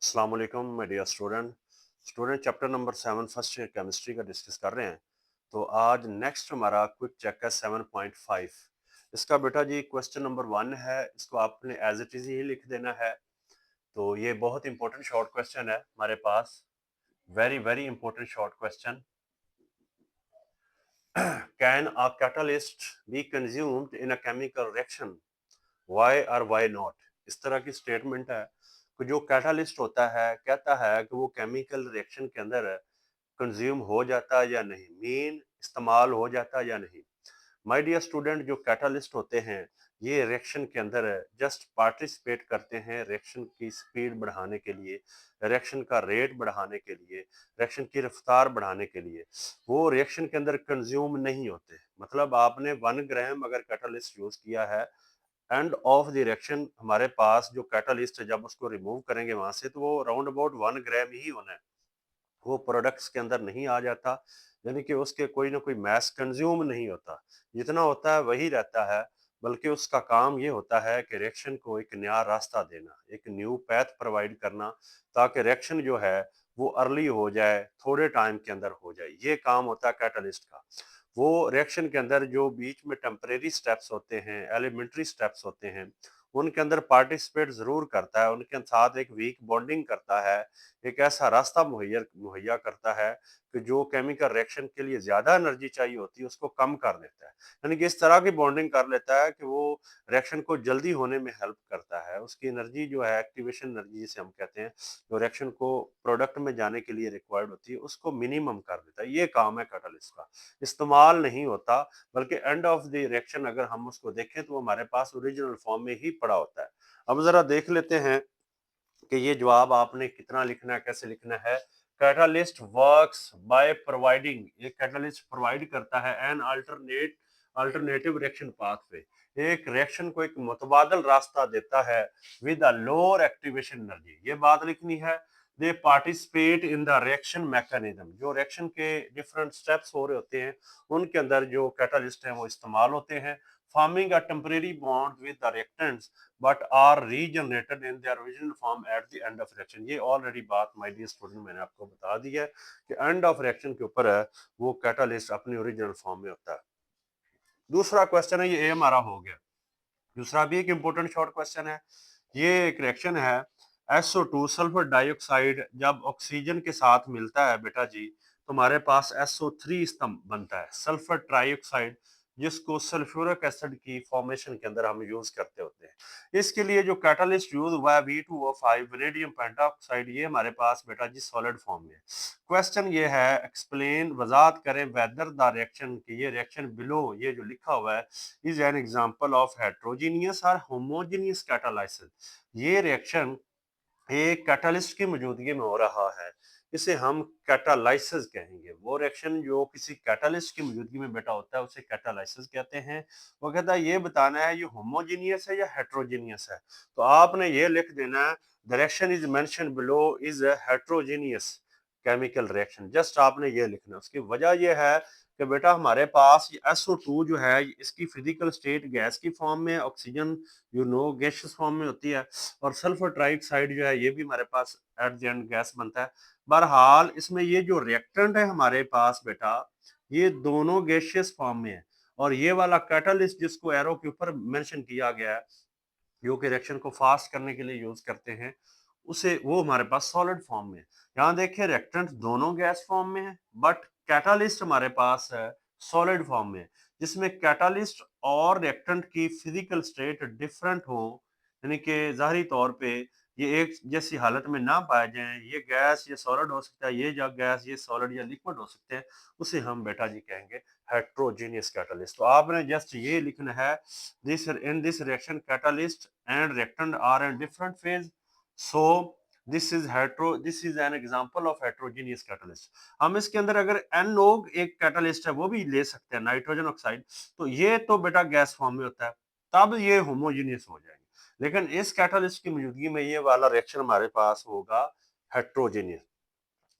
अस्सलाम वालेकुम my dear student chapter number 7 first year chemistry का डिस्कस कर रहे हैं। तो आज नेक्स्ट हमारा क्विक चेक है 7.5। इसका बेटा जी क्वेश्चन नंबर 1 है, इसको आपने एज इट इज ही लिख देना है। तो ये बहुत इंपॉर्टेंट शॉर्ट क्वेश्चन है हमारे पास, very very important short question. Can a catalyst be consumed in a chemical reaction, why or why not. इस तरह की स्टेटमेंट है कि जो कैटालिस्ट होता है कहता है कि वो केमिकल रिएक्शन के अंदर कंज्यूम हो जाता है या नहीं, मीन इस्तेमाल हो जाता है या नहीं। माय डियर स्टूडेंट, जो कैटालिस्ट होते हैं ये रिएक्शन के अंदर जस्ट पार्टिसिपेट करते हैं रिएक्शन की स्पीड बढ़ाने के लिए, रिएक्शन का रेट बढ़ाने के लिए, रिएक्शन की रफ्तार बढ़ाने के लिए। वो रिएक्शन के अंदर कंज्यूम नहीं होते। मतलब आपने 1 ग्राम अगर कैटालिस्ट यूज किया है, एंड ऑफ द रिएक्शन हमारे पास जो कैटालिस्ट है जब उसको रिमूव करेंगे वहां से तो वो राउंड अबाउट 1 ग्राम ही होना है, वो प्रोडक्ट्स के अंदर नहीं आ जाता। यानी कि उसके कोई ना कोई मैस कंज्यूम नहीं होता, जितना होता है वही रहता है। बल्कि उसका काम ये होता है कि रिएक्शन को एक नया रास्ता देना, एक न्यू पैथ प्रोवाइड करना, ताकि रिएक्शन जो है वो अर्ली हो जाए, थोड़े टाइम के अंदर हो जाए। ये काम होता है कैटलिस्ट का। वो रिएक्शन के अंदर जो बीच में टेम्परेरी स्टेप्स होते हैं, एलिमेंट्री स्टेप्स होते हैं, उनके अंदर पार्टिसिपेट जरूर करता है, उनके साथ एक वीक बॉन्डिंग करता है, एक ऐसा रास्ता मुहैया मुहैया करता है कि जो केमिकल रिएक्शन के लिए ज्यादा एनर्जी चाहिए होती है उसको कम कर देता है। यानी कि इस तरह की बॉन्डिंग कर लेता है कि वो रिएक्शन को जल्दी होने में हेल्प करता है। उसकी एनर्जी जो है, एक्टिवेशन एनर्जी जिसे हम कहते हैं, जो रिएक्शन को प्रोडक्ट में जाने के लिए रिक्वायर्ड होती है, उसको मिनिमम कर देता है। ये काम है कैटलिस्ट का। इस्तेमाल नहीं होता, बल्कि एंड ऑफ द रिएक्शन अगर हम उसको देखें तो वो हमारे पास ओरिजिनल फॉर्म में ही पड़ा होता है। अब जरा देख लेते हैं कि ये जवाब आपने कितना लिखना है, कैसे लिखना है। कैटालिस्ट वर्क्स बाय प्रोवाइडिंग, ये कैटालिस्ट प्रोवाइड करता है एन अल्टरनेटिव रिएक्शन पाथवे, एक रिएक्शन को एक मुतबादल रास्ता देता है with a lower activation energy. ये बात लिखनी है। दे participate in the reaction mechanism, जो रिएक्शन के डिफरेंट स्टेप्स हो रहे होते हैं उनके अंदर जो कैटालिस्ट है वो इस्तेमाल होते हैं। Forming a temporary bond with the reactants but are regenerated in their original form at the end of reaction। ये ऑलरेडी बात माय डियर स्टूडेंट मैंने आपको बता दी है कि एंड ऑफ रिएक्शन के ऊपर है वो कैटालिस्ट अपनी ओरिजिनल फॉर्म में होता है। दूसरा क्वेश्चन है, ये हमारा हो गया। दूसरा भी एक इंपॉर्टेंट शॉर्ट क्वेश्चन है। ये एक रिएक्शन है, SO2 सल्फर डाइऑक्साइड जब ऑक्सीजन के साथ मिलता है बेटा जी तो हमारे पास SO3 स्तंभ बनता है, सल्फर ट्राइऑक्साइड, जिसको सल्फ्यूरिक एसिड की फॉर्मेशन के अंदर हम यूज करते होते हैं। इसके लिए जो कैटलिस्ट यूज हुआ है V2O5 वेनेडियम पेंटॉक्साइड, ये हमारे पास बेटा जी सॉलिड फॉर्म में है। क्वेश्चन ये है, एक्सप्लेन, वजाहत करें, वेदर द रिएक्शन की, ये रिएक्शन बिलो ये जो लिखा हुआ है is an example of heterogeneous और होमोजीनियस कैटालाइसिस। ये रिएक्शन एक कैटालिस्ट की मौजूदगी में हो रहा है, इसे हम कैटालाइसिस कहेंगे। वो रिएक्शन जो किसी कैटालिस्ट की मौजूदगी में बेटा होता है उसे कैटालाइसिस कहते हैं। वो कहता है ये बताना है ये होमोजीनियस है या हेट्रोजीनियस है। तो आपने ये लिख देना है, the reaction is mentioned below is heterogeneous chemical reaction. Just आपने ये लिखना है। उसकी वजह ये है कि बेटा हमारे पास ये SO2 जो है इसकी फिजिकल स्टेट गैस की फॉर्म में, ऑक्सीजन गैसियस फॉर्म में होती है, और सल्फर ट्राइऑक्साइड जो है ये भी हमारे पास एट द एंड गैस बनता है। बहरहाल इसमें ये जो रिएक्टेंट है हमारे पास बेटा, ये दोनों गैसियस फॉर्म में है, और ये वाला कैटलिस्ट जिसको एरो के ऊपर मेंशन किया गया है जो कि रिएक्शन को फास्ट करने के लिए यूज करते हैं, उसे वो हमारे पास सॉलिड फॉर्म में है। यहाँ देखिए रिएक्टेंट दोनों गैस फॉर्म में है, बट कैटालिस्ट हमारे पास है सॉलिड फॉर्म में, जिसमें कैटालिस्ट और रिएक्टेंट की फिजिकल स्टेट डिफरेंट हो, यानी कि जाहिरी तौर पे ये एक जैसी हालत में ना पाए जाएं, ये गैस ये सॉलिड हो सकता है, ये गैस ये सॉलिड या लिक्विड हो सकते हैं, उसे हम बेटा जी कहेंगे हेट्रोजीनियस कैटालिस्ट। तो आपने जस्ट ये लिखना है, this in this reaction catalyst and reactant are in different phase, so this is an example of heterogeneous catalyst। हम इसके अंदर अगर NO एक कैटलिस्ट है वो भी ले सकते हैं, नाइट्रोजन ऑक्साइड, तो ये तो बेटा गैस फॉर्म में होता है, तब ये होमोजीनियस हो जाएंगे। लेकिन इस कैटलिस्ट की मौजूदगी में ये वाला रिएक्शन हमारे पास होगा हेट्रोजीनियस।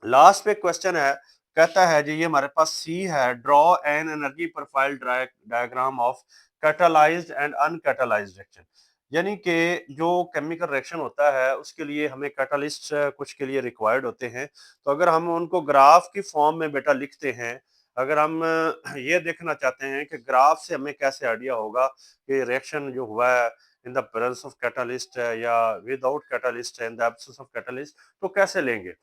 लास्ट पे क्वेश्चन है, कहता है जी ये हमारे पास सी है, draw an energy profile diagram of catalysed and uncatalysed reaction. यानी कि जो केमिकल रिएक्शन होता है उसके लिए हमें कैटालिस्ट कुछ के लिए रिक्वायर्ड होते हैं। तो अगर हम उनको ग्राफ की फॉर्म में बेटा लिखते हैं, अगर हम ये देखना चाहते हैं कि ग्राफ से हमें कैसे आइडिया होगा कि रिएक्शन जो हुआ है in the presence of catalyst है या विदाउट कैटालिस्ट है, in the absence of catalyst, तो कैसे लेंगे?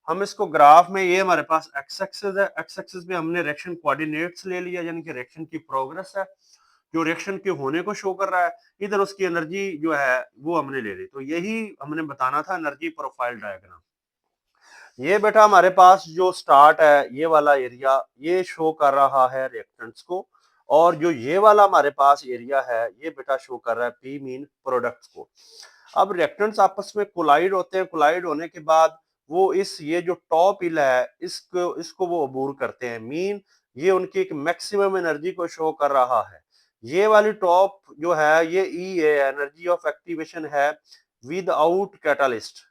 हम इसको ग्राफ में, ये हमारे पास एक्स एक्सिस है, एक्स एक्सिस में हमने रिएक्शन कोऑर्डिनेट्स ले लिया यानी कि रिएक्शन की प्रोग्रेस है, जो रिएक्शन के होने को शो कर रहा है, इधर उसकी एनर्जी जो है वो हमने ले ली। तो यही हमने बताना था एनर्जी प्रोफाइल डायग्राम। ये बेटा हमारे पास जो स्टार्ट है ये वाला एरिया, ये शो कर रहा है रिएक्टेंट्स को, और जो ये वाला हमारे पास एरिया है ये बेटा शो कर रहा है पी मीन प्रोडक्ट्स को। अब रिएक्टेंट्स आपस में कोलाइड होते हैं, कोलाइड होने के बाद वो इस ये जो टॉप हिल है इसको इसको वो अबूर करते हैं, मीन ये उनकी एक मैक्सिमम एनर्जी को शो कर रहा है। ये वाली टॉप जो है ये ई है, एनर्जी ऑफ एक्टिवेशन है विदाउट कैटालिस्ट।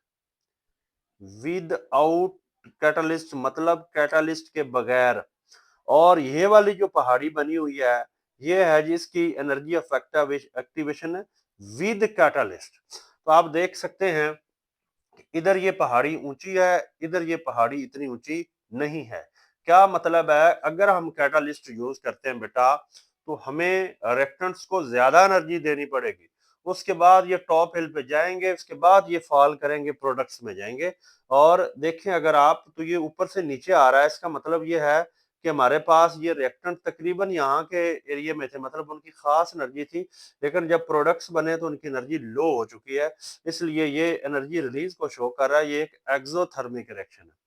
विदाउट कैटालिस्ट मतलब कैटालिस्ट के बगैर। और ये वाली जो पहाड़ी बनी हुई है ये है जिसकी एनर्जी ऑफ एक्टिवेशन है विद कैटालिस्ट। तो आप देख सकते हैं इधर ये पहाड़ी ऊंची है, इधर ये पहाड़ी इतनी ऊंची नहीं है। क्या मतलब है, अगर हम कैटालिस्ट यूज करते हैं बेटा तो हमें रिएक्टेंट्स को ज्यादा एनर्जी देनी पड़ेगी, उसके बाद ये टॉप हिल पे जाएंगे, उसके बाद ये फॉल करेंगे, प्रोडक्ट्स में जाएंगे। और देखें अगर आप, तो ये ऊपर से नीचे आ रहा है, इसका मतलब ये है कि हमारे पास ये रिएक्टेंट तकरीबन यहाँ के एरिया में थे, मतलब उनकी खास एनर्जी थी, लेकिन जब प्रोडक्ट्स बने तो उनकी एनर्जी लो हो चुकी है, इसलिए ये एनर्जी रिलीज को शो कर रहा है। ये एक एक्सोथर्मिक रिएक्शन है।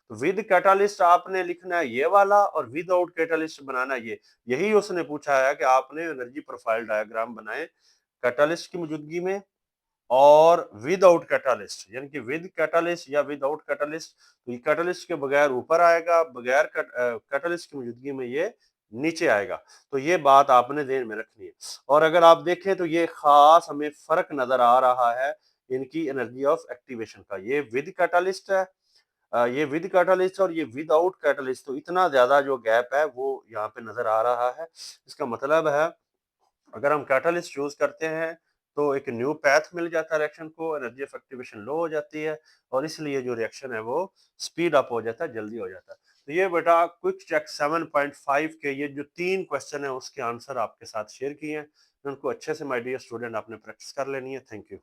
तो विद कैटालिस्ट आपने लिखना है ये वाला, और विदाउट कैटालिस्ट बनाना है ये। यही उसने पूछा है कि आपने एनर्जी प्रोफाइल डायग्राम बनाए कैटालिस्ट की मौजूदगी में और विदाउट कैटालिस्ट, यानी कि विद कैटालिस्ट या विदाउट कैटालिस्ट। तो ये कैटालिस्ट के बगैर ऊपर आएगा, बगैर कैटालिस्ट की मौजूदगी में ये नीचे आएगा। तो ये बात आपने ध्यान में रखनी है। और अगर आप देखें तो ये खास हमें फर्क नजर आ रहा है इनकी एनर्जी ऑफ एक्टिवेशन का। ये विद कैटालिस्ट है, ये विद कैटालिस्ट, और ये विदाउट कैटालिस्ट, तो इतना ज्यादा जो गैप है वो यहाँ पे नजर आ रहा है। इसका मतलब है अगर हम कैटालिस्ट यूज करते हैं तो एक न्यू पैथ मिल जाता है रिएक्शन को, एनर्जी ऑफ एक्टिवेशन लो हो जाती है, और इसलिए जो रिएक्शन है वो स्पीड अप हो जाता है, जल्दी हो जाता है। तो ये बेटा क्विक चेक 7.5 के ये जो 3 क्वेश्चन है उसके आंसर आपके साथ शेयर किए हैं, उनको अच्छे से माय डियर स्टूडेंट आपने प्रैक्टिस कर लेनी है। Thank you.